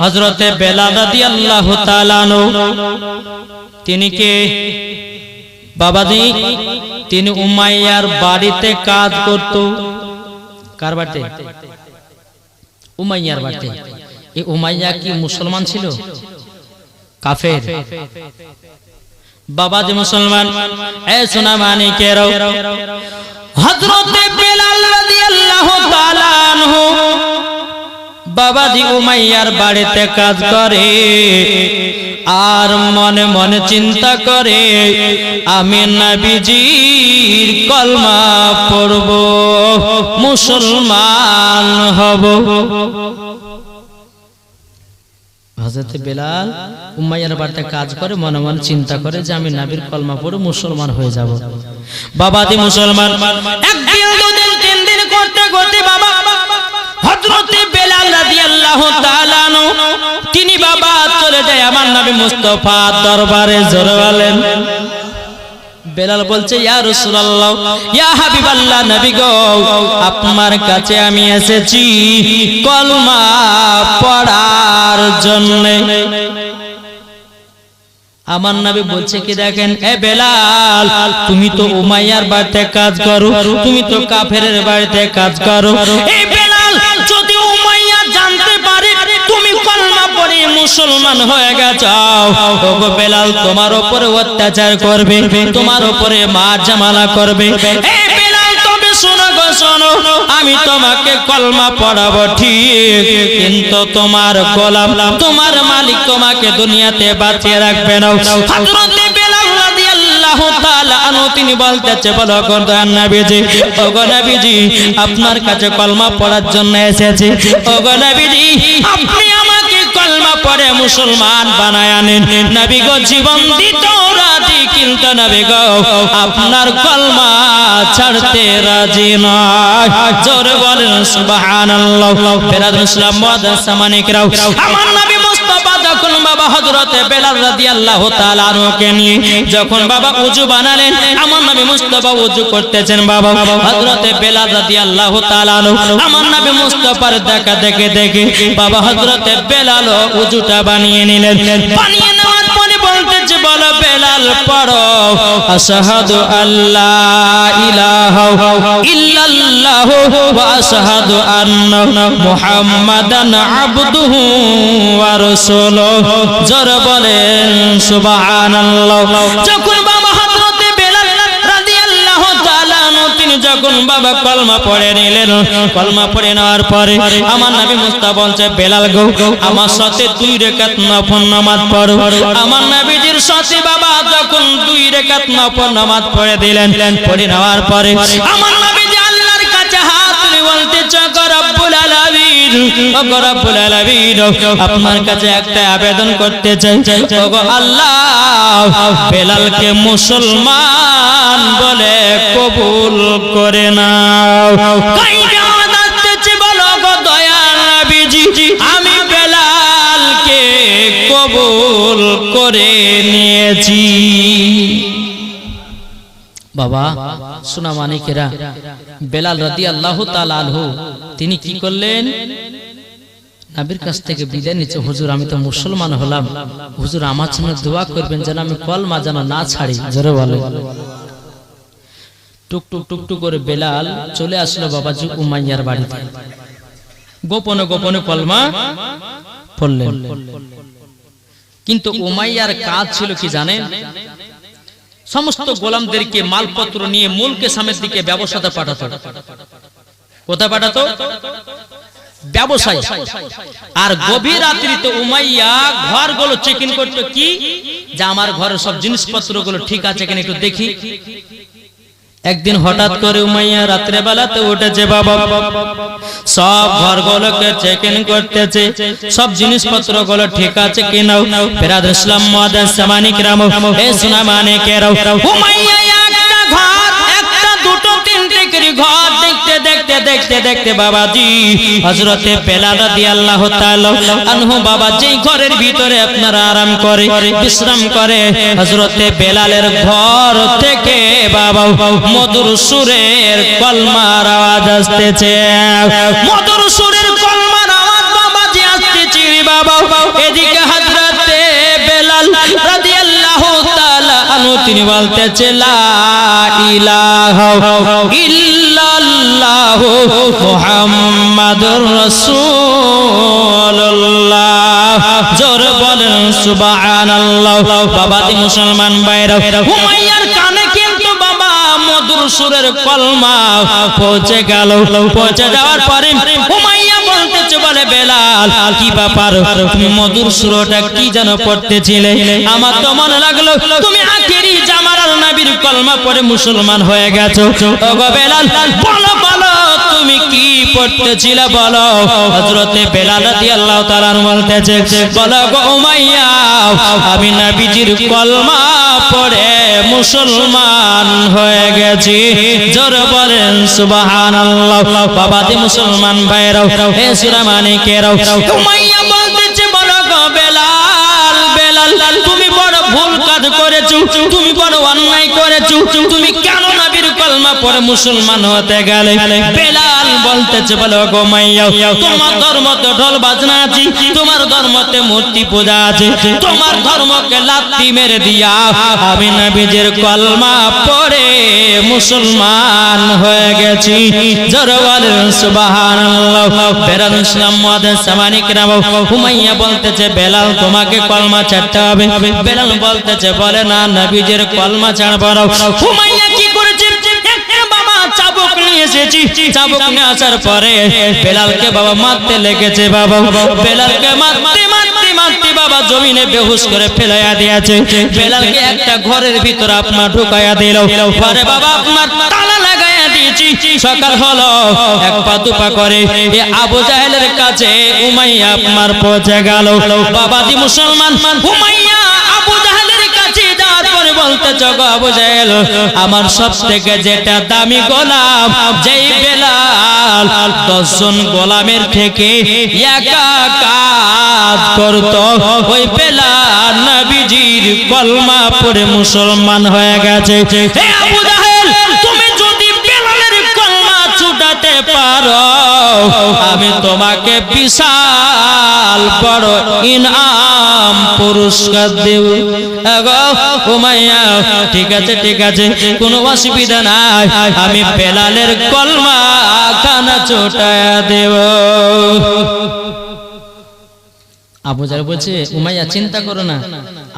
হযরতে বেলাল রাদিয়াল্লাহু তাআলা আনহু তিনি কে বাবাজি তিনি উমাইয়ার বাড়িতে কাজ করত। কার বাড়িতে? উমাইয়ার বাড়িতে। এই উমাইয়া কি মুসলমান ছিল? কাফের। বাবাজি মুসলমান। এ সোনা মানিকেরাও, হযরতে বেলাল রাদিয়াল্লাহু তাআলা আনহু বাবাজি উমাইয়ার বাড়িতে কাজ করে আর মনে মনে চিন্তা করে আমি নবীজির কলমা পড়ব, মুসলমান হব। হযরতে বেলাল উমাইয়ার বাড়িতে কাজ করে মনে মনে চিন্তা করে যে আমি নবীর কলমা পড়ে মুসলমান হয়ে যাব। বাবাজি মুসলমান, একদিন দুদিন তিন দিন করতে করতে বাবা হযরতে বেলাল রাদিয়াল্লাহু তাআলা আনহু তিনি বাবা চলে যায় আমার নবী মুস্তাফার দরবারে। জোরে বলেন। বেলাল বলছে ইয়া রাসূলুল্লাহ, ইয়া হাবিবাল্লাহ, নবী গো আপনার কাছে আমি এসেছি কলমা পড়ার জন্য। আমার নবী বলছে কি দেখেন, এ বেলাল তুমি তো উমাইয়ার বাড়িতে কাজ করো, তুমি তো কাফেরের বাড়িতে কাজ করো। এই বেলাল যদি উমাইয়া জানতে পারে তুমি কলমা পড়ে মুসলমান হয়ে গেছো, ওগো বেলাল তোমার উপরে অত্যাচার করবে, তোমার উপরে মার জামালা করবে। এই বেলাল তবে শোনো গো শোনো, আমি তোমাকে কলমা পড়াবো ঠিক, কিন্তু তোমার গোলাম তোমার মালিক তোমাকে দুনিয়াতে বাঁচিয়ে রাখবে না। হযরতে বেলাল রাদিয়াল্লাহু তাআলা আনহু তিনি বলতেছে, বলো গো নবীজি, ওগো নবীজি আপনার কাছে কলমা পড়ার জন্য এসেছি। ওগো নবীজি আপনি আমাকে কলমা পড়ে মুসলমান বানায় আনেন। নবী গো জীবন দিতে রাজি, কিন্তু নবী গো আপনার কলমা ছাড়তে রাজি নয়। জোরে বলেন সুবহানাল্লাহ। বেলাল ইসলাম মুআদ্দাস মানিকরাও, আমার নবী মুস্তাফা যখন বাবা হযরতে বেলাল রাদিয়াল্লাহু তাআলা আনহুকে নিয়ে যখন বাবা ওযু বানালেন, আমার নবী মুস্তাফা ওযু করতেছেন। বাবা হযরতে বেলাল রাদিয়াল্লাহু তাআলা আনহু আমার নবী মুস্তাফার দেখা দেখে দেখে বাবা হযরতে বেলাল ওযুটা বানিয়ে নিলেন। বানিয়ে নেওয়ার পরে বলতেছে, বলো বেলাল পড়ো আশহাদু আল্লা ইলাহা ইল্লাল্লাহ ওয়া আশহাদু আন্না মুহাম্মাদান আবদুহু ওয়া রাসূলুহু। জোরে বলেন সুবহানাল্লাহ। যখন বাবা হযরতে বেলাল রাদিয়াল্লাহু তাআলা আনহু তিনি যখন বাবা কলমা পড়ে নিলেন, কলমা পড়ে নেওয়ার পরে আমার নবী মুস্তাফা বলছে, বেলাল গো আমার সাথে 2 রাকাত নফল নামাজ পড়ো। আমার নবীজির সাথে বাবা যখন 2 রাকাত নফল নামাজ পড়ে দিলেন, পড়ে নেওয়ার পরে আমার নবীজি আল্লাহর কাছে হাত তুলে বলতেছে, গো রব্বুল আলামিন, ও গো রব্বুল আলামিন আপনার কাছে একটা আবেদন করতে চাই, ও গো আল্লাহ বেলালকে মুসলমান বলে কবুল করে নাও। কাইটা আসতেছে, বলো গো দয়াল নবীজি আমি বেলালকে কবুল করে নিয়েছি। বাবা সোনা মানিকেরা, বেলাল রাদিয়াল্লাহু তাআলা আনহু তিনি কি করলেন, নবীর কাছ থেকে বিদায় নিচ্ছে, হুজুর আমি তো মুসলমান হলাম, হুজুর আমার জন্য দোয়া করবেন যেন আমি কলমা যেন না ছাড়ি। জোরে বলে। টুক টুক টুক টুক করে বেলাল চলে আসলো বাবাজি উমাইয়ার বাড়িতে, গোপনে গোপনে কলমা পড়লেন। কিন্তু উমাইয়ার কাজ ছিল কি জানেন, সমস্ত গোলামদেরকে মালপত্র নিয়ে মুলকে সামের দিকে ব্যবসাতে পাঠাতো। কোথায় পাঠাতো? ব্যবসায়। আর গভীর রাত্রিতে উমাইয়া ঘরগুলো চেকিং করতো, কি যে আমার ঘরের সব জিনিসপত্রগুলো ঠিক আছে কিনা একটু দেখি। একদিন হঠাৎ করে উমাইয়া রাত্রে বেলাতে উঠেছে, বাবা সব ঘরগুলোকে চেকিং করতেছে, সব জিনিসপত্রগুলো ঠিক আছে কিনা। ফেরাদ ইসলাম মুআদ্দাস মানিকরাম, এ সোনা মানিকেরাও, উমাইয়া একটা ঘর, একটা দুটো তিনটে করে ঘর দেখতে দেখতে দেখতে দেখতে বাবাজি হযরতে বেলাল রাদিয়াল্লাহু তাআলা আনহু বাবা যেই ঘরের ভিতরে আপনারা আরাম করে বিশ্রাম করে, হযরতে বেলালের ঘর থেকে বাবা মধুর সুরের কলমার আওয়াজ আসতেছে। মধুর সুরের কলমার আওয়াজ বাবাজি আসতেছে। তিনি বলতেছে লা ইলাহা ইল্লাল্লাহ মুহাম্মাদুর রাসূলুল্লাহ। জোরে বলেন সুবহানাল্লাহ। বাবাজি মুসলমান ভাইরা, উমাইয়ার কানে কিন্তু বাবা মধুর সুরের কলমা পৌঁছে গেল। পৌঁছে যাওয়ার পরে উমাইয়া বলতেছে, বলে বেলাল কি ব্যাপার, তুমি মধুর সুরটা কি যেন পড়তেছিলে? আমার তো মনে লাগলো তুমি আখেরি জামানার নবীর কলমা পড়ে মুসলমান হয়ে গেছো। ওগো বেলাল, বলো বলো তুমি কি পড়তেছিলে বলো। হযরতে বেলাল রাদিয়াল্লাহু তাআলা বলতেছে, বলো গো উমাইয়া, আমি নবীজির কলমা পড়ে মুসলমান হয়ে গেছি। জোরে বলেন সুবহানাল্লাহ। বাবাজি মুসলমান ভাইরাও, হে সুরামানিকেরাও, উমাইয়া বলতেছে, বলো গো বেলাল, বেলাল তুমি বড় ভুল কাজ করেছো, তুমি বড় অন্যায় করেছো, তুমি কেন নবীর কলমা পড়ে মুসলমান হতে গেলে? বেলাল বলতেছে, বলো গো উমাইয়া, তোমার ধর্মতে ঢোল বাজনা আছে, তোমার ধর্মতে মূর্তি পূজা আছে, তোমার ধর্মকে লাথি মেরে দিয়া আমি নবীজির কলমা পড়ে মুসলমান হয়ে গেছি। জোরে বলেন সুবহানাল্লাহ। বেলাল ইসলাম মুআদ্দিন সামানিকরাম, উমাইয়া বলতেছে, বেলাল তোমাকে কলমা ছাড়তে হবে। বেলাল বলতেছে, বলে না নবীজির কলমা ছাড়বো না। উমাইয়া কি করেছে? বাবা চাবুক নিয়ে এসেছি, চাবুক নিয়ে আসার পরে বেলালকে বাবা মারতে লেগেছে। বাবা বেলালকে মারতে মারতে মারতে বাবা জমিনে বেহুশ করে ফেলাইয়া দিয়েছে। বেলালকে একটা ঘরের ভিতর আপনার ঢুকাইয়া দিল। পরে বাবা আপনার তালা লাগাইয়া দিয়েছি। সকাল হলো, এক পা দুপা করে এ আবু জাহেলের কাছে উমাইয়া আপনার পৌঁছে গেল। বাবাজি মুসলমান, উমাইয়া আবু জাহেলের কাছে যাওয়ার পরে বলতে, জগো আবু জাহেল, আমার সব থেকে যেটা দামি গোলাম, যেই বেলাল 10 জন গোলামের থেকে একা কাজ করত, ওই বেলাল নবীজির কলমা পড়ে মুসলমান হয়ে গেছে। হে আবু জাহেল, তুমি যদি বেলালের কলমা ছুটাতে পারো, আমি তোমাকে বিশাল বড় ইনাম পুরস্কার দেব। উমাইয়া, ঠিক আছে ঠিক আছে, কোনো অসুবিধা নাই, আমি বেলালের কলমা খানা ছোটায়া দেব। আবু জাহেল বলছে, উমাইয়া চিন্তা করো না,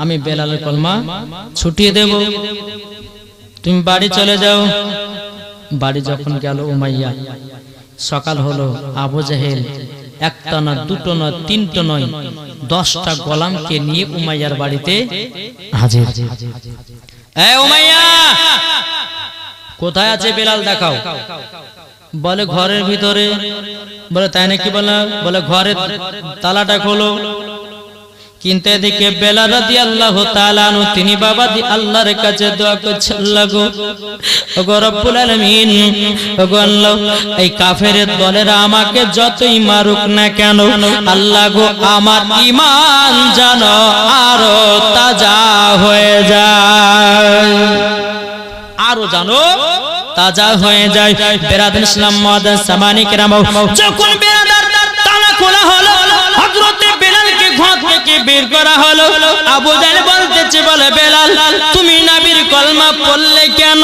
আমি বেলালের কলমা ছুটিয়ে দেব, তুমি বাড়ি চলে যাও। বাড়ি যখন গেল উমাইয়া, সকাল হলো, আবু জাহেল একটা না দুটো না তিনটো নয় 10টা গোলামকে নিয়ে উমাইয়ার বাড়িতে হাজির। এ উমাইয়া, কোথায় আছে বেলাল দেখাও। বলে ঘরের ভিতরে। বলে তাই নাকি? বলে ঘরের তালাটা খোলো। কিন্তু এদিকে বেলাল রাদিয়াল্লাহু তাআলা আনহু তিনি বাবাজি আল্লাহর কাছে দোয়া করছেন, লাগো ওগো রব্বুল আলামিন, ওগো আল্লাহ, এই কাফেরের দলেরা আমাকে যতই মারুক না কেন, আল্লাহ গো আমার ঈমান যেন আরো তাজা হয়ে যায়, আরো জানো তাজা হয়ে যায়। বেরাদার ইসলাম মুআদ্দিন সামানিকরাম, যখন বেরাদার তালা খোলা হলো, হযরতে বেলালকে ঘর থেকে বের করা হলো। আবু জাহেল বলতেছে, বলে বেলাল তুমি নবীর কলমা পড়লে কেন?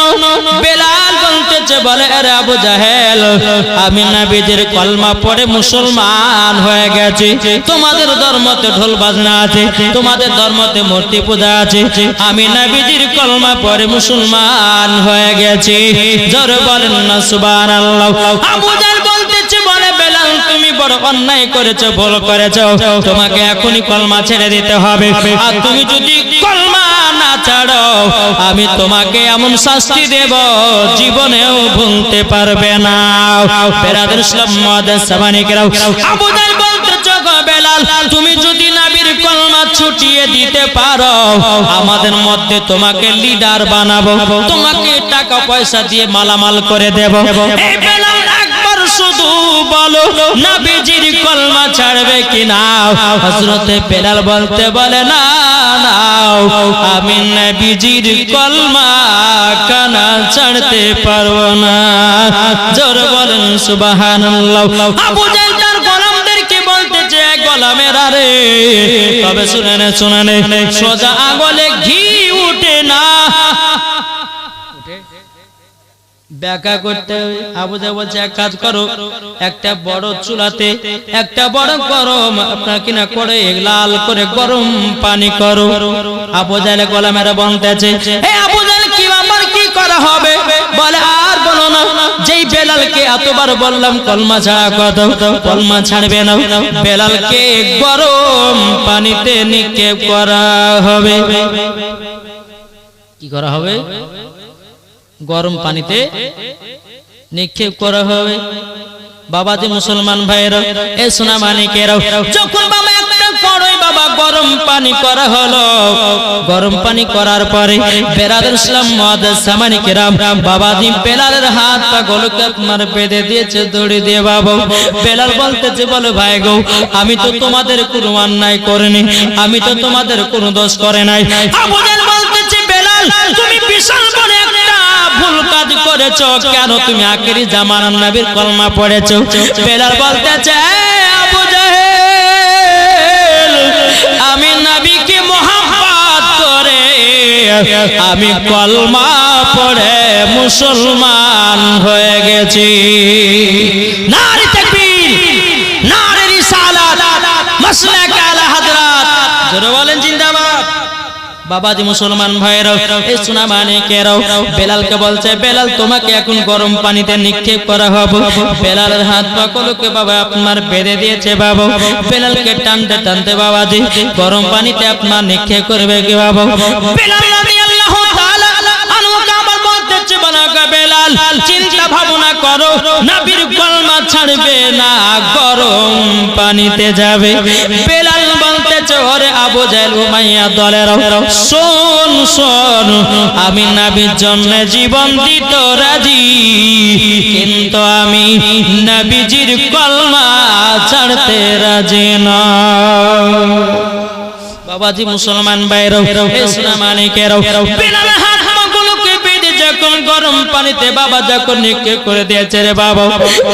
বেলাল বলতেছে, বলে আরে আবু জাহেল, আমি নবীর কলমা পড়ে মুসলমান হয়ে গেছি। তোমাদের ধর্মতে ঢোল বাজনা আছে, তোমাদের ধর্মতে মূর্তি পূজা আছে, আমি নবীর কলমা পড়ে মুসলমান হয়ে গেছি। জোরে বলেন না সুবহানাল্লাহ। আবু জাহেল বলতেছে, বলে বেলাল তুমি বড় অন্যায় করেছো, ভুল করেছো, তোমাকে এখনই কলমা ছেড়ে দিতে হবে। আর তুমি যদি কলমা না ছাড়ো, আমি তোমাকে এমন শাস্তি দেব জীবনেও ভুলতে পারবে না। বেরাদার ইসলাম মুআদ্দিন সামানিকরাম, আবু জাহেল বলতেছে, গো বেলাল তুমি যদি নবীর কলমা ছুটিয়ে দিতে পারো, আমাদের মধ্যে তোমাকে লিডার বানাবো, তোমাকে টাকা পয়সা দিয়ে মালামাল করে দেব। এই বেলাল একবার শুধু বলো নবীজির কলমা ছাড়বে কিনা? হযরতে বেলাল বলতে, বলে না না, আমি নবীজির কলমা কানা ছাড়তে পারবো না। জোরে বলেন সুবহানাল্লাহ। আবু জাহেল তার গোলামদেরকে বলতেছে, গোলামেরা রে, তবে শুনে নে, সোজা আঙুলে ঘি উঠে না, ব্যাখ্যা করতে আবু জাহেল বলছে এক কাজ করো, একটা বড় চুলাতে একটা বড় গরম আপনার কিনা করে লাল করে গরম পানি করো। আবু জাহেল গলা মেরে বলতেছে, হে আবু জাহেল কি আমার কি করা হবে? বলে আর বলো না, যেই বেলালকে এতবার বললাম কলমা ছাড়া কথা, কলমা ছাড়বে না, বেলালকে গরম পানিতে নিক্ষেপ করা হবে। কি করা হবে? গরম পানিতে নিক্ষেপ করা হবে। বাবাজি মুসলমান ভাইরা, এ সোনা মানিকেরাও, যখন বাবা একটা কড়াই বাবা গরম পানি করা হলো, গরম পানি করার পরে বেরাদুল ইসলাম মুআদ্দাস সামানিকেরাম বাবাজি বেলালের হাত পা গলকে আপনার বেঁধে দিয়েছে দড়ি দিয়ে। বাবা বেলাল বলতেছে, বলো ভাই গো, আমি তো তোমাদের কোনো অন্যায় করিনি, আমি তো তোমাদের কোনো দোষ করে নাই। আবু জাহেল বলতেছে, বেলাল তুমি বিশাল বড় একটা ভুল কাজ করেছো, কেন তুমি আখেরি জামানার নবীর কলমা পড়েছো? বেলাল বলতেছে, আবু জাহেল আমি নবীকে মহব্বত করে আমি কলমা পড়ে মুসলমান হয়ে গেছি। নারে তাকবীর, নারে রিসালাত, মাসলাক আলা হযরত, জোরে বলেন জিন্দাবাদ। বাবাজি মুসলমান ভাইরাও, এই সোনা মানিকেরাও, বেলালকে বলছে, বেলাল তোমাকে এখন গরম পানিতে নিক্ষেপ করা হবে। বেলালের হাত পা কলকে বাবা আপনার বেঁধে দিয়েছে। বাবা বেলালকে টানতে টানতে বাবাজি গরম পানিতে আপনার নিক্ষেপ করবে কি বাবা? বেলাল রাদিয়াল্লাহু তাআলা আনহু আবার বলতেছে, বানাকা বেলাল চিন্তা ভাবনা করো, নবীর কলমা ছাড়বে না, গরম পানিতে যাবে। বেলাল বলতেছে, ওরে আবু জাহেল উমাইয়া দলের, শোন শোন, আমি নবীর জন্য জীবন দিতে রাজি, কিন্তু আমি নবীজির কলমা ছাড়তে রাজি না। বাবাজি মুসলমান ভাইরাও, ইসলাম মানিকেরাও, বেলালের হাত পাগুলোকে বেঁধে যখন গরম পানিতে বাবা যখন নিক্ষেপ করে দিয়েছে রে বাবা,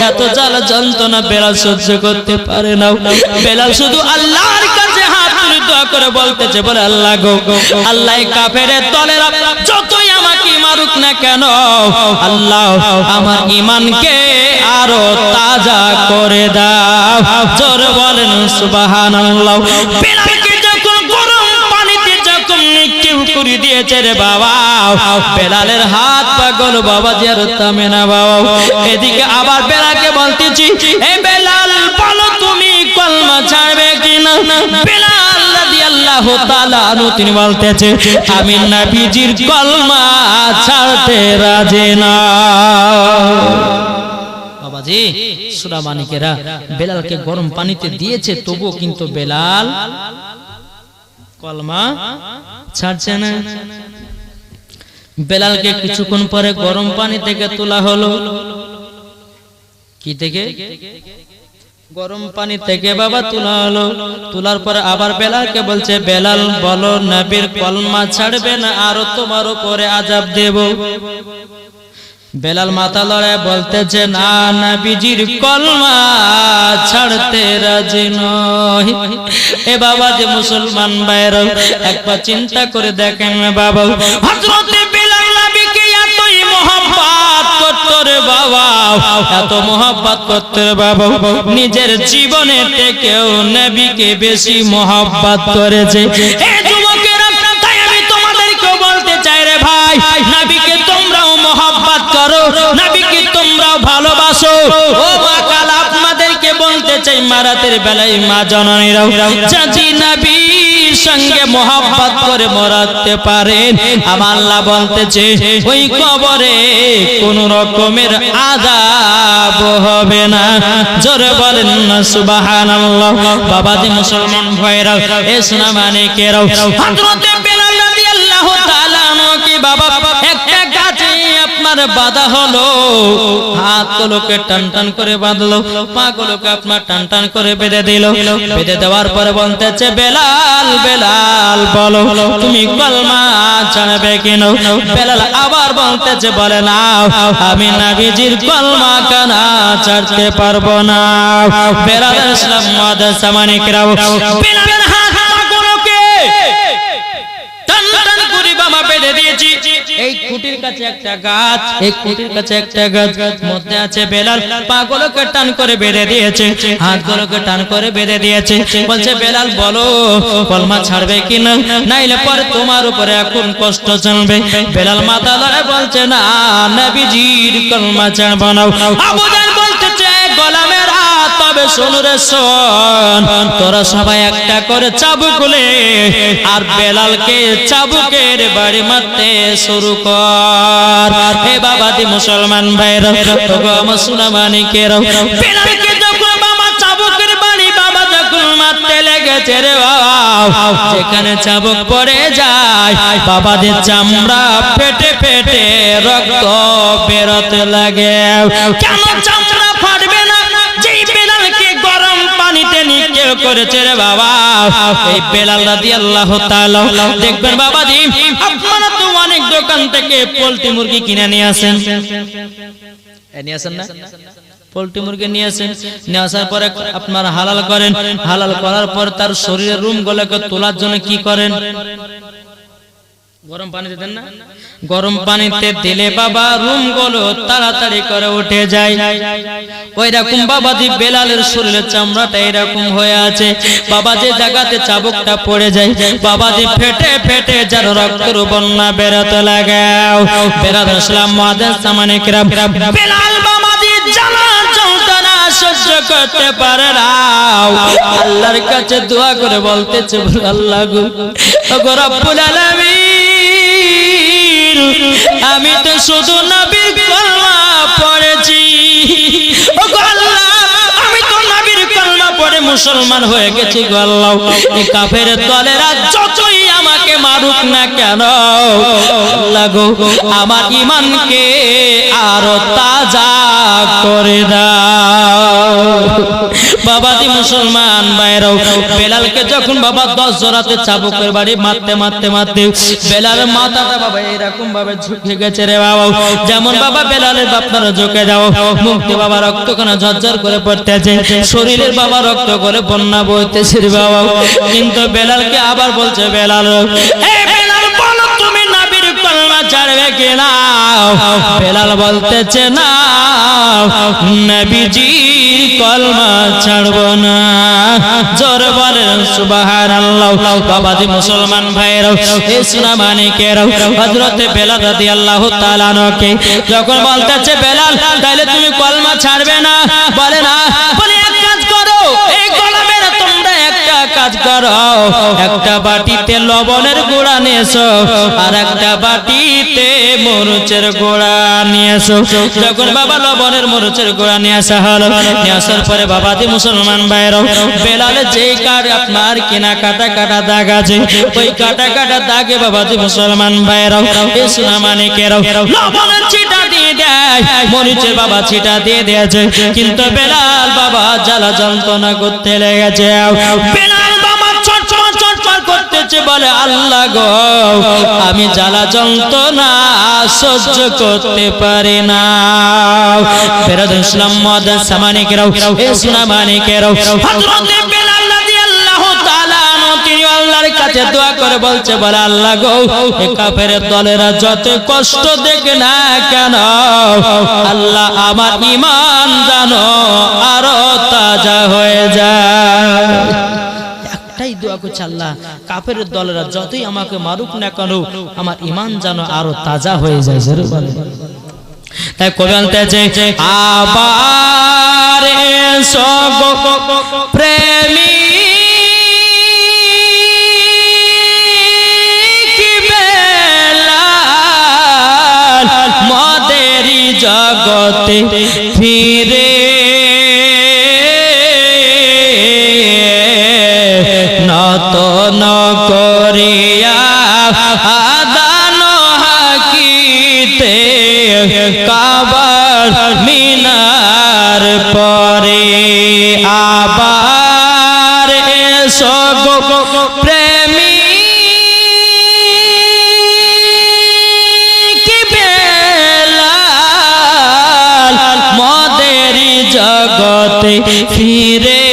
এত জ্বালা যন্ত্রণা বেলাল সহ্য করতে পারে না। বেলাল শুধু আল্লাহর কাছে হাত তুলে দোয়া করে বলতেছে, বলে আল্লাহ গো, আল্লাহ কাফেরের দলেরা যতই আমাকে মারুক না কেন, আল্লাহ আমার ঈমানকে আরো তাজা করে দাও। জোরে বলেন সুবহানাল্লাহ। বেলালকে যখন গরম পানিতে যখন নিক্ষেপ করে দিয়েছে রে বাবা, বেলালের হাত পাগল বাবা আর থামে না বাবা। এদিকে আবার বেলালকে বলতেছি, এ বেলাল বলো তুমি কলমা ছাড়বে কিনা? বেলাল রাদিয়াল্লাহু তাআলা আনহু তিনি বলতেছে, আমি নবীজির কলমা ছাড়তে রাজি না। বাবাজি সূরা মানিকেরা বেলালকে গরম পানিতে দিয়েছে, তবুও কিন্তু বেলাল কলমা ছাড়ছে না। বেলালকে কিছুক্ষণ পরে গরম পানি থেকে তোলা হলো। কি থেকে? গরম পানি থেকে বাবা তোলা হলো। তোলার পর আবার বেলালকে বলছে, বেলাল বলো নবীর কলমা ছাড়বে না, আরো তোমার উপরে আযাব দেব। বেলাল মাথা লড়ায় বলতেছে, না, নবীজির কলমা ছাড়তে রাজি নয়। এ বাবা যে মুসলমান ভাইরা, একবার চিন্তা করে দেখেন বাবা, হযরত বেলাল নবীকে এতই মহব্বত করত রে বাবা, এত মহব্বত করত রে বাবা, নিজের জীবনের থেকেও নবীকে বেশি মহব্বত করেছে। এ যুবকেরা, তাই আমি তোমাদেরকে বলতে চাই রে ভাই, নবীকে তোমরাও মহব্বত করো, নবীকে তোমরাও ভালোবাসো। ও মা কাল আপনাদেরকে বলতে চাই, মারাতের বেলায় মা জননীরাও যদি নবীর সঙ্গে মহব্বত করে মরাতে পারেন, আমার আল্লাহ বলতেছে ওই কবরে কোন রকমের আযাব হবে না। জোরে বলেন না সুবহানাল্লাহ। বাবাজি মুসলমান ভাইরা, এ সোনা মানিকেরাও, হযরত বেলাল রাদিয়াল্লাহু তাআলা আনহু কি বাবা একটা গাছে আপনার বাঁধা হলো, হাতগুলোকে টান টান করে বাঁধলো, পাগুলোকে আপনার টান টান করে বেঁধে দিল। বেঁধে দেওয়ার পরে বলতেছে, বেলাল বেলাল বলো তুমি কলমা ছাড়বে কিনা? বেলাল আবার বলতেছে, বলে না, আমি নবীজির কলমা কানা ছাড়তে পারবো না। বেলাল ইসলাম মুআদ্দাস সামানিকরাও, বেলালের হাত পাগুলোকে টান টান করে বাবা বেঁধে দিয়েছে। দেখেছি এই খুঁটির কাছে একটা গাছ, এই খুঁটির কাছে একটা গাছ, মধ্যে আছে বেলাল। পাগুলোকে টান করে বেঁধে দিয়েছে, হাতগুলোকে টান করে বেঁধে দিয়েছে। বলছে বেলাল বলো কলমা ছাড়বে কিনা, নাইলে পরে তোমার উপরে এখন কষ্ট চলবে। বেলাল মাথা ধরে বলছে না, নবীজির কলমা ছাড়বো না। আবু জাহল বলতেছে গোলামেরা তবে শোন রে শোন, তোরা সবাই একটা করে চাবুক খুলে আর বেলালকে চাবুকের বাড়ি মারতে শুরু কর। হে বাবাজি মুসলমান ভাইরা, ওগো মুসলমানিকেরা, বেলালকে যখন বাবা চাবুকের বাড়ি বাবা যখন মারতে লেগেছে রে বাবা, যেখানে চাবুক পড়ে যায় বাবাদের চামড়া ফেটে ফেটে রক্ত বেরোতে লাগে। কেন চামড়া ফাটবে না? যেই বেলালকে গরম পানিতে নিক্ষেপ করেছে রে বাবা, এই বেলাল রাদিয়াল্লাহু তাআলা দেখবেন বাবাজি, আপনারা তো অনেক দোকান থেকে পোল্ট্রি মুরগি কিনে নিয়ে আসেন, নিয়ে আসেন না? পোল্ট্রি মুরগি নিয়ে আসেন, নিয়ে আসার পরে আপনারা হালাল করেন, হালাল করার পর তার শরীরের রুমগুলোকে তোলার জন্য কি করেন? গরম পানিতে দেন না? গরম পানিতে দিলে বাবা রুমগুলো তাড়াতাড়ি করে উঠে যায়। ওই রকম বাবাজি বেলালের শরীরের চামড়াটা এরকম হয়ে আছে, বাবা যে জায়গাতে চাবুকটা পড়ে যায় বাবাজি ফেটে ফেটে যার রক্তের বন্যা বেরোতে লাগে। বেলাল ইসলাম মুআজ্জিজ সামানে কিরাম, বেলাল বাবাজি জ্বালা যন্ত্রণা সহ্য করতে পারে না, আল্লাহর কাছে দোয়া করে বলতেছে আল্লাহ গো, ওগো রব্বুল আলামিন, আমি তো শুধু নবীর কলমা পড়েছি, ওগো আল্লাহ আমি তো নবীর কলমা পড়ে মুসলমান হয়ে গেছি গো আল্লাহ, এই কাফের দলেরা যতই আমাকে মারুক না কেন আল্লাহ গো আমার ঈমানকে আরো তাজা করে দাও। বাবাজি মুসলমান ভাইরাও, বেলালকে যখন বাবা 10 জোড়াতে চাবুকের বাড়ি মারতে মারতে মারতে বেলালের মাথাটা বাবা এরকম ভাবে ঝুঁকে গেছে রে বাবা, যেমন বাবা বেলালের আপনারা ঝুঁকে যাও, মুখে বাবা রক্ত কোনা ঝরঝর করে পড়তেছে, শরীরের বাবা রক্ত করে বন্যা বইতেছে রে বাবা। কিন্তু বেলালকে আবার বলছে বেলাল, এই বেলাল বলো তুমি নবীর কলমা ছাড়বে কিনা? বেলাল বলতেছে না, নবীজির কলমা ছাড়বো না। জোর বলেন সুবহানাল্লাহ। বাবাজি মুসলমান ভাইরা, এই সোনা মানিকেরা, হযরতে বেলাল রাদিয়াল্লাহু তাআলা আনহুকে যখন বলতেছে বেলাল তাহলে তুমি কলমা ছাড়বে না, বলে না, বলে এক কাজ করো, এই গোলামের তোমরা একটা কাজ করো, একটা বাটিতে লবণের গুঁড়া নিয়ে এসো আর একটা বাটিতে মরিচের গুঁড়া নিয়ে এসো। যখন বাবা লবণের মরিচের গুঁড়া নিয়ে আসা হলো, নিয়ে আসার পরে বাবাজি মুসলমান ভাইরা, বেলালে যেই কাট আপনার কিনা কাটা কাটা দাগ আছে, ওই কাটা কাটা দাগে বাবাজি মুসলমান ভাইরা, এই সোনা মানিকেরা লবণের ছিটা দিয়ে দেয়, মরিচের বাবা ছিটা দিয়ে দিয়েছে, কিন্তু বেলাল বাবা জ্বালা যন্ত্রণা করতে লেগেছে। বেলাল বাবা চটচট চটচট করতেছে, বলে আল্লাহ গো আমি জ্বালা যন্ত্রণা সহ্য করতে পারি না। ফেরত ইসলাম মুআজ্জিজ সামানিকেরা, এই সোনা মানিকেরা, হযরত বেলাল রাদিয়াল্লাহু তাআলা আনহু তিনি আল্লাহর কাছে দোয়া করে বলছে, বলে আল্লাহ গো এই কাফের দলেরা যত কষ্ট দেখে না কেন আল্লাহ আমার ঈমান জানো আরো তাজা হয়ে যায়। একটাই দোয়া করছে, আল্লাহ কাফের দলেরা যতই আমাকে মারুক না কেন আমার ঈমান যেন আরো তাজা হয়ে যায়। তাই কবি বলতেছে, আবার এসো গো প্রেমী মদেরি জগতে ফিরে নত ন করিয়া আদান হাকিতে কাবার মিনার পরে আবার এসো গো প্রেমী জগতে ফিরে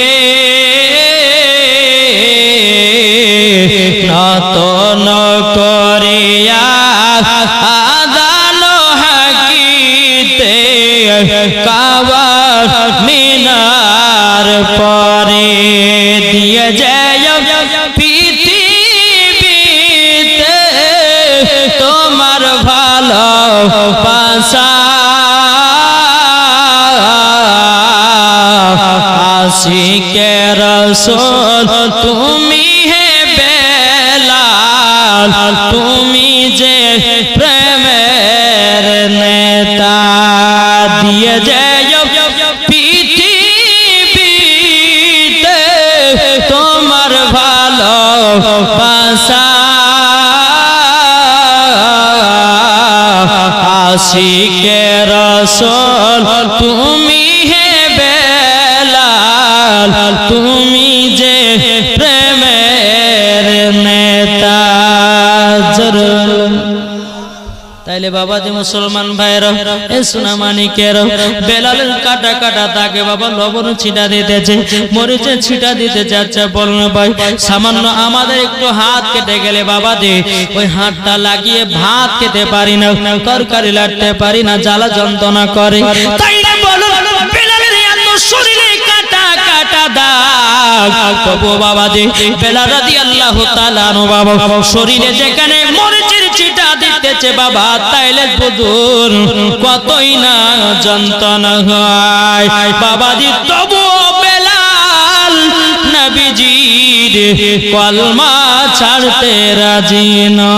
নত ন করিয়া পৃথিবীতে তোমার ভালোবাসা আশিকে রাসূল তুমি হে বেলাল তুমি যে প্রেমের নেতা দিয়ে যাও পৃথিবীতে তোমার ভালোবাসা আশিকে রাসূল তুমি হে বেলাল তুমি যে প্রেমের নেতা। তাইলে বাবা যে মুসলমান ভাইরা এ সোনামানিকের বেলালের কাটা কাটা তাকে বাবা লবণ ছিটা দিতেছে, মরিচে ছিটা দিতে যাচ্ছে। বলুন ভাই সামান্য আমাদের একটু হাত কেটে গেলে বাবা দে ওই হাতটা লাগিয়ে ভাত খেতে পারি না, তরকারি লাড়তে পারি না, জ্বালা যন্ত্রণা করে। তাই না বলুন বেলালের এত শরীরে কাটা কাটা দাগ, তবু বাবা দে বেলাল রাদিয়াল্লাহু তাআলা আনহু বাবা শরীরে যেখানে মরিচের ছিটা দিতেছে বাবা তাইলে বুঝুন কতই না যন্ত্রণা হয় বাবাজি। তবু বেলাল নবীজির কলমা ছাড়তে রাজি না।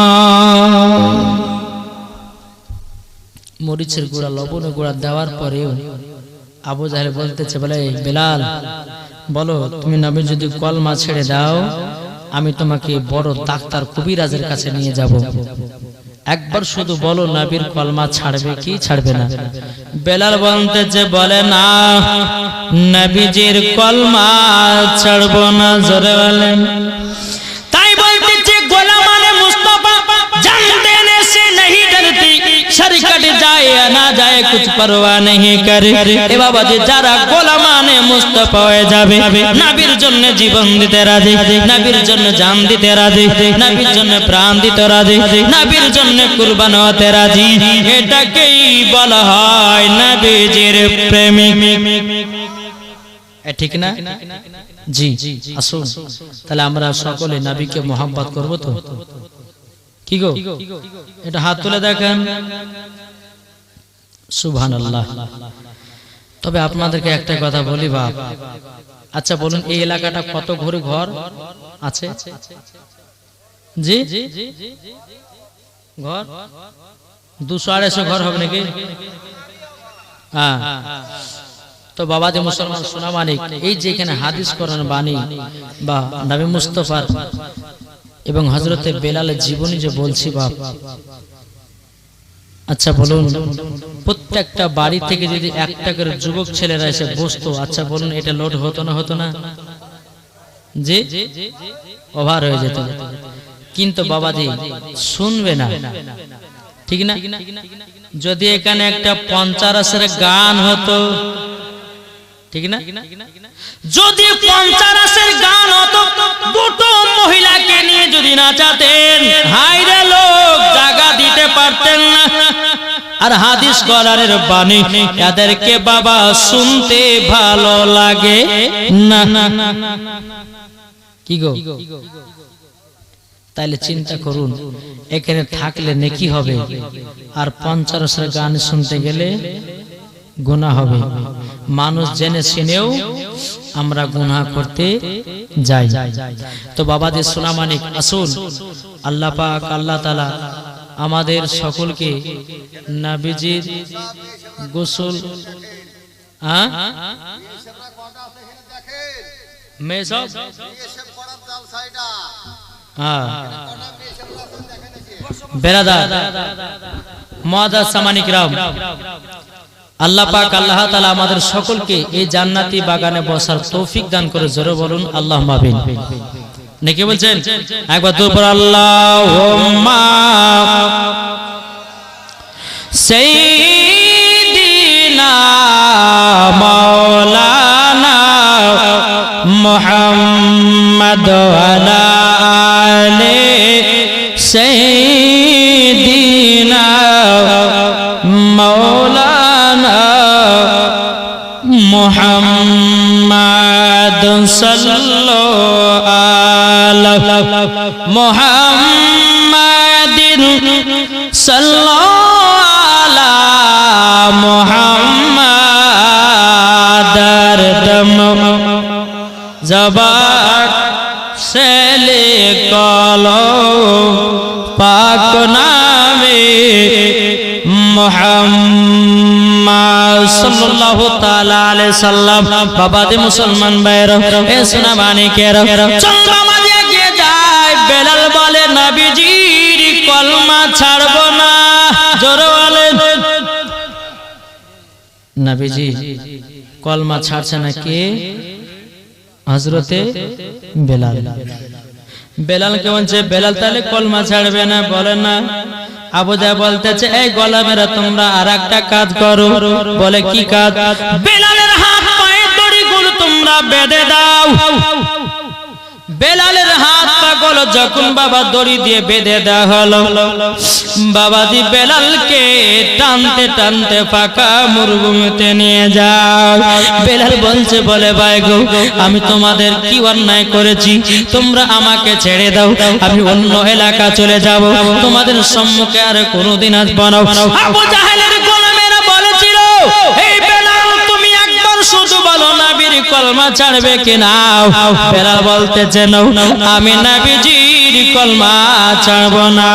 মরিচের গুঁড়া লবণের গুঁড়া দেওয়ার পরেও আবু জাহেল বলতেছে বলে বেলাল বলো তুমি নবী যদি কলমা ছেড়ে দাও আমি তোমাকে বড় ডাক্তার কবিরাজের কাছে নিয়ে যাব, একবার শুধু বলো নবীর কলমা ছাড়বে কি ছাড়বে না। বেলাল বলতেছে বলে না নবীজির কলমা ছাড়বো না। জোরে বলেন। তাই বলতেছে গোলামানে মুস্তাফা জানতে ने से नहीं डरती सर कट जाए ना जाए कुछ परवाह नहीं करे। এ বাবা যে যারা গোলামানে মুস্তাফা হয়ে যাবে নবীর জন্য জীবন দিতে রাজি, নবীর জন্য জান দিতে রাজি, নবীর জন্য প্রাণ দিতে রাজি, নবীর জন্য কুরবান হতে রাজি, এটাকেই বলা হয় নবীজির প্রেমিক। ঠিক না? জি আসুন তাহলে আমরা সকলে নবীকে মোহাম্মত করব তো কি গো? এটা হাত তুলে দেখেন। সুবহানাল্লাহ। তবে আপনাদেরকে একটা কথা বলি বাপ, আচ্ছা বলুন এই এলাকাটা কত ঘরে ঘর আছে? জি ঘর 200-250 ঘর হবে নাকি? হ্যাঁ। তো বাবা যে মুসলমান সোনা মানিক এই যে এখানে হাদিস কোরআন বাণী বা নবী মুস্তাফার এবং হযরতে বেলালের জীবনী যে বলছি বাপ, আচ্ছা বলুন প্রত্যেকটা বাড়ি থেকে যদি একটা করে যুবক ছেলেরা এসে বসতো, আচ্ছা বলুন এটা লোড হতো না হতো না? জি ওভার হয়ে যেত। কিন্তু বাবাজি শুনবে না, ঠিক না? যদি এখানে একটা পঞ্চারাসের গান হতো, ঠিক না? যদি পঞ্চারাসের গান হতো দুটো মহিলাকে নিয়ে যদি নাচাতেন হায়রে লোক জায়গা দিতে পারতেন না। আর হাদিস কোরআনের বাণী এদেরকে বাবা শুনতে ভালো লাগে না। কি গো? তাইলে চিন্তা করুন এখানে থাকলে নেকি হবে আর পঞ্চারাসের গান শুনতে গেলে গুনাহ হবে। মানুষ জেনে শুনেও আমরা গুনাহ করতে যাই। তো বাবাদের সোনা মানিক আসুন আল্লাহ পাক আল্লাহ তাআলা আমাদের সকলকে নবীজির গোসল বেরাদার মুআজ্জাজ সামানিক রাম, আল্লাহ পাক আল্লাহ তাআলা আমাদের সকলকে এই জান্নাতি বাগানে বসার তৌফিক দান করে। জোরে বলুন আল্লাহুম্মা আমিন। নাকি বলছেন একবার দুবার আল্লাহুম্মা সাইয়্যিদিনা মাওলানা মুহাম্মদ ওয়া আলি সাইয়্যিদিনা মাওলানা মুহাম্মদ সাল্লাল্লাহু মুহাম্মাদিন সাল্লাল্লাহু মুহাম্মাদার দম জবান से लिखलो पाक नामे मुहम्मद सल्लल्लाहु ताला अलैहि वसल्लम। बाबा दे मुसलमान भाइरो ए सुना माने केरो चंगा माजे के जाए बेलाल बोले नबीजीर कलमा ছাড়বো না জোরে বলেন নবীজি কলমা ছাড়ছে না কে হযরতে বেলাল। বেলাল কে বলছে বেলাল তাহলে কলমা ছাড়বে না বলে না। আবু জাহেল বলতেছে এই গোলামেরা তোমরা আরেকটা কাজ করো। বলে কি কাজ? বেলালের হাত পায়ে দড়িগুলো তোমরা বেঁধে দাও। বেলালের হাত পাগুলো যখন বাবা দড়ি দিয়ে বেঁধে দেওয়া হলো বাবাজি বেলালকে টানতে টানতে ফাঁকা মরুভূমিতে নিয়ে যায়। বেলাল বলছে বলে ভাই গো আমি তোমাদের কি অন্যায় করেছি তোমরা আমাকে ছেড়ে দাও আমি অন্য এলাকা চলে যাব তোমাদের সম্মুখে আর কোনোদিন আসব না। আবু জাহেলের গোলামেরা বলেছিল এই বেলাল তুমি একবার শুধু বলো নবীর কলমা ছাড়বে কিনা। বেলাল বলতেছে না আমি নবীজির কলমা ছাড়বো না।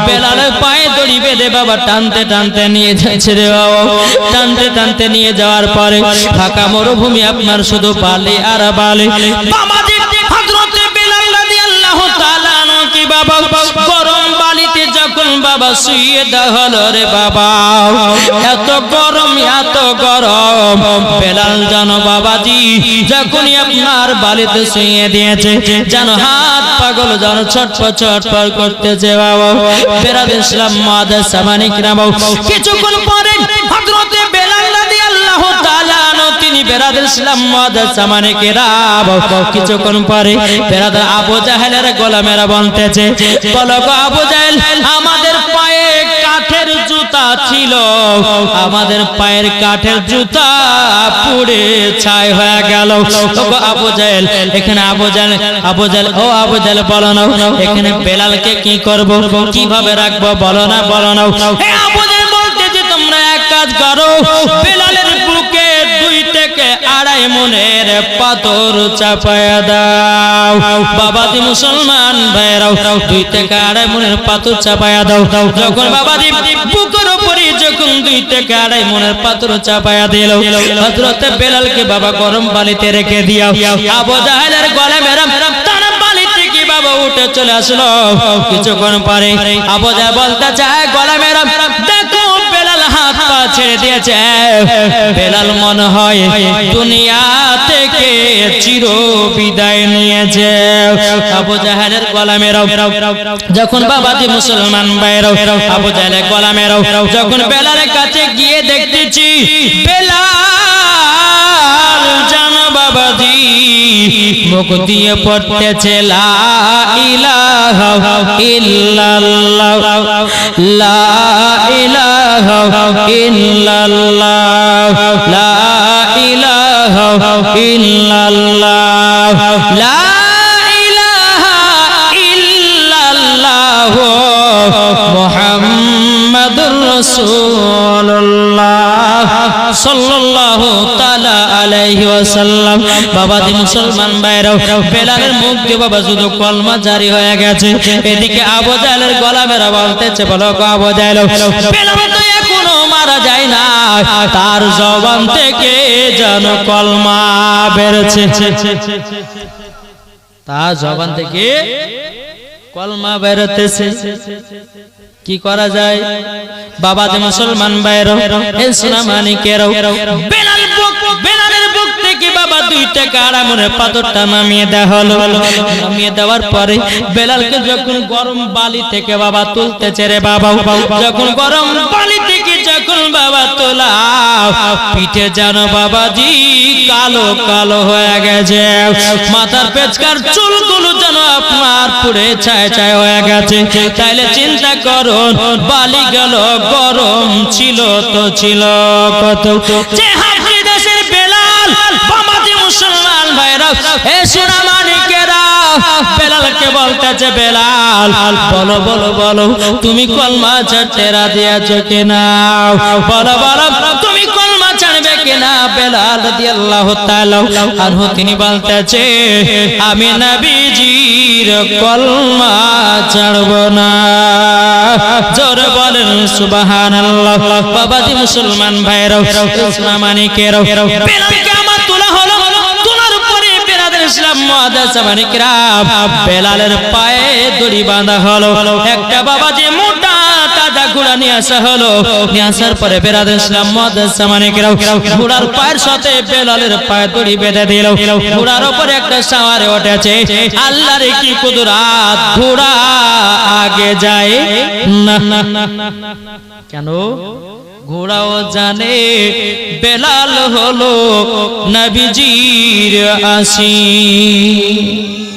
বেলালের পায়ে দড়ি বেঁধে বাবা টানতে টানতে নিয়ে যাচ্ছে রে বাবা। টানতে টানতে নিয়ে যাওয়ার পরে ফাঁকা মরুভূমি আপনার শুধু বালি আর বালি। বাবাজি হযরতে বেলাল রাদিয়াল্লাহু তাআলা আনহু কি বাবা গরম বালিতে যখন বাবা শুয়ে দেওয়া হলো রে বাবা এত গরম বেলাল জানো বাবাজি যখনই আপনার বালিতে শুয়ে দিয়েছে যেন হাত পাগল যেন ছটফট ছটফট করতেছে বাবা। বেরাদের ইসলাম মুআদ্দাস সামানি কিরাম কিছুক্ষণ পরে হযরতে বেলাল রাদিয়াল্লাহু তাআলা আনহু তিনি বেরাদের ইসলাম মুআদ্দাস সামানি কিরাম কিছুক্ষণ পরে বেরাদার আবু জাহেলের গোলামেরা বলতেছে বলো গো আবু জাহেল আমাদের পায়ে কাঠের জুতা ছিল আমাদের পায়ের কাঠের জুতা পুড়ে ছাই হয়ে গেল। ওগো আবু জাহেল এখানে আবু জাহেল ও আবু জাহেল বলো না এখানে বেলালকে কি করব কিভাবে রাখবো বলো না হে আবু জাহেল বলতে যে তোমরা এক কাজ করো বেলালের বুকে 2 থেকে 2.5 মনের পাথর চাপায়া দাও। বাবাজি মুসলমান ভাইরাও 2 থেকে 2.5 মনের পাথর চাপায়া দাও। যখন বাবাজি বুকের উপরে যখন 2 থেকে 2.5 মনের পাথর চাপায়া দিল হযরতে বেলালকে বাবা গরম বালিতে রেখে দিও। আবু জাহেলের গোলামেরা তারা বালি থেকে বাবা উঠে চলে আসলো। কিছুক্ষণ পরে আবু জাহেল বলতে চায় গোলামেরা দেখো বেলাল হাত পা ছেড়ে দিয়েছে বেলাল মনে হয় দুনিয়া থেকে চির বিদায় নিয়েছে। আবু জাহেলের গোলামেরা যখন বাবাজি মুসলমান ভাইরা আবু জাহেলের গোলামেরা যখন বেলালের কাছে গিয়ে দেখতেছি বেলাল জানো বাবাজি মুখ দিয়ে পড়তেছে লা ইলাহা ইল্লাল্লাহ লা ইলাহা ইল্লাল্লাহ লা ইলাহা ইল্লাল্লাহ লা ইলাহা ইল্লাল্লাহ মুহাম্মাদুর রাসূলুল্লাহ সাল্লাল্লাহু তাআলা আলাইহি ওয়াসাল্লাম। বাবাজি মুসলমান ভাইরা বেলালের মুখ দিয়ে বাবা শুধু কলমা জারি হয়ে গেছে। এদিকে আবু জাহেলের গোলামেরা বলতেছে বলো গো আবু জাহেল বেলাল তো এখনো মারা যায় না তার জবান থেকে যেন কলমা বেরোচ্ছে তার জবান থেকে কলমা বেরোতেছে। কি করা যায় বাবাজি মুসলমান ভাইরা এই সোনা মানিকেরা বেলালের বুক থেকে বাবা 2 থেকে 2.5 মনের পাথরটা নামিয়ে দেওয়া হলো। নামিয়ে দেওয়ার পরে বেলালকে যখন গরম বালি থেকে বাবা তুলতেছে রে বাবা যখন গরম বালি থেকে যখন বাবা তোলা পিঠে যেন বাবাজি কালো কালো হয়ে গেছে। মাথার পেছকার চুলগুলো যেন আপনার পুড়ে ছায় ছায় হয়ে গেছে। তাইলে চিন্তা করুন বালি গেল গরম ছিল তো ছিল কত। যে হাফি দেশের বেলাল বাবাজি মুসলমান ভাইরা এ সোনা মানিকেরা বেলালকে বলতেছে, বেলাল বলো বলো বলো তুমি কলমা ছাড়তে রাজি আছো কিনা? বলো বলো তুমি কলমা ছাড়বে কিনা? বেলাল রাদিয়াল্লাহু তাআলা আনহু তিনি বলতেছে, আমি নবীজির কলমা ছাড়ব না। জোরে বলেন সুবহানাল্লাহ। বাবাজি মুসলমান ভাইরা, ইসলামানিকেরা, বেলালকে আমার তোলা হলো, তোলার পরে বেরাদের ইসলাম মুআদ্দাস মানিকরাম, বেলালের পায়ে দড়ি বাঁধা হলো। একটা বাবাজি মোটা তাজা ঘোড়া নিয়ে আসা হলো। নিয়ে আসার পরে বেরাদের ইসলাম মুআদ্দাস মানিকরাম ঘোড়ার পায়ের সাথে বেলালের পায়ে দড়ি বেঁধে দিল। ঘোড়ার উপরে একটা সাওয়ারে উঠেছে। আল্লাহর কি কুদরত, ঘোড়া আগে যায় না। কেন? ঘোড়াও জানে বেলাল হলো নবীজির আশিক।